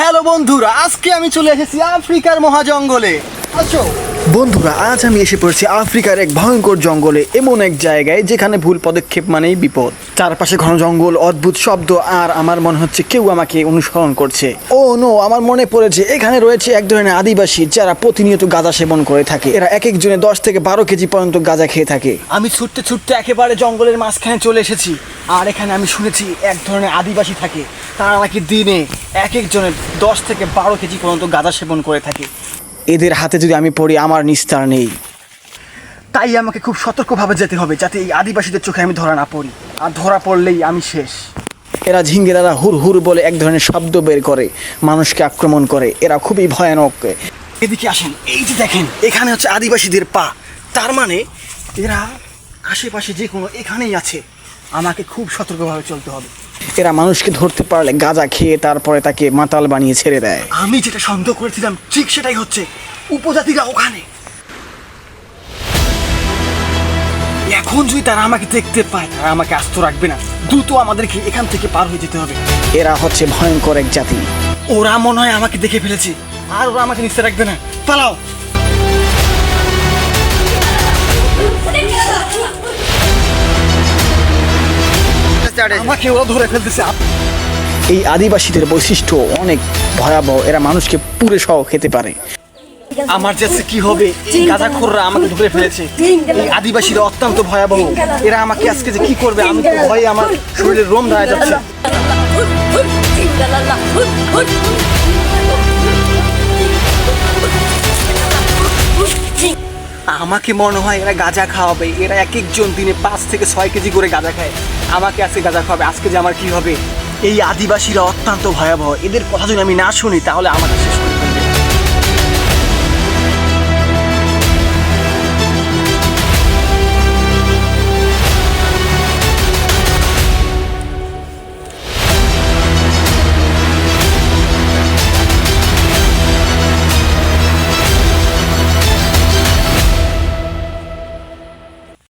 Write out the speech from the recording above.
Hello বন্ধুরা, আজকে আমি চলে এসেছি আফ্রিকার মহাজঙ্গলে। আচ্ছা বন্ধুরা, আজ আমি এসে পড়েছি আফ্রিকার এক ভয়ঙ্কর জঙ্গলে, এমন এক জায়গায় যেখানে ভুল পদক্ষেপ মানেই বিপদ। চারপাশে ঘন জঙ্গল, অদ্ভুত শব্দ, আর আমার মনে হচ্ছে কেউ আমাকে অনুসরণ করছে। ও নো, আমার মনে পড়েছে এখানে রয়েছে এক ধরনের আদিবাসী যারা প্রতিনিয়ত গাঁজা সেবন করে থাকে। এরা এক একজনে 10 থেকে 12 কেজি পর্যন্ত গাঁজা খেয়ে থাকে। আমি ছুটতে ছুটতে একেবারে জঙ্গলের মাঝখানে চলে এসেছি, আর এখানে আমি শুনেছি এক ধরনের আদিবাসী থাকে। তারা নাকি দিনে এক একজনের 10 থেকে 12 কেজি পর্যন্ত গাঁজা সেবন করে থাকে। এদের হাতে যদি আমি পড়ি, আমার নিস্তার নেই। তাই আমাকে খুব সতর্কভাবে যেতে হবে, যাতে এই আদিবাসীদের চোখে আমি ধরা না পড়ি, আর ধরা পড়লেই আমি শেষ। এরা ঝিঙ্গেরারা হুর হুর বলে এক ধরনের শব্দ বের করে, মানুষকে আক্রমণ করে। এরা খুবই ভয়ানক। এদিকে আসেন, এই যে দেখেন, এখানে হচ্ছে আদিবাসীদের পা। তার মানে এরা আশেপাশে যে কোনো এখানেই আছে। আমাকে খুব সতর্কভাবে চলতে হবে। এরা মানুষকে ধরতে পারলে গাঁজা খেয়ে তারপরে তাকে মাতাল বানিয়ে ছেড়ে দেয়। আমি যেটা সন্দেহ করেছিলাম ঠিক সেটাই হচ্ছে, উপজাতিরা ওখানে। এখন যদি তারা আমাকে দেখতে পায়, তারা আমাকে আস্ত রাখবে না। দ্রুত আমাদেরকে এখান থেকে পার হয়ে যেতে হবে। এরা হচ্ছে ভয়ঙ্কর এক জাতি। ওরা মনে হয় আমাকে দেখে ফেলেছে, আর ওরা আমাকে নিচে রাখবে না। পালাও। আমাকে ওরা ধরে ফেলতেছে। এই আদিবাসীদের বৈশিষ্ট্য অনেক ভয়াবহ। এরা মানুষকে পুরে সহ খেতে পারে। আমার যে কি হবে, এই গাঁজাখোররা আমাকে ধরে ফেলেছে। এই আদিবাসীরা অত্যন্ত ভয়াবহ। এরা আমাকে আজকে যে কি করবে, আমি তো ভয়ে আমার শরীরের রোম দাঁড়ায় যাচ্ছে। আমাকে মনে হয় এরা গাঁজা খাওয়াবে। এরা এক একজন দিনে 5 থেকে 6 কেজি করে গাঁজা খায়। আমাকে আজকে গাঁজা খাওয়াবে। আজকে যে আমার কি হবে। এই আদিবাসীরা অত্যন্ত ভয়াবহ। এদের কথা যদি আমি না শুনি, তাহলে আমাকে শেষ করে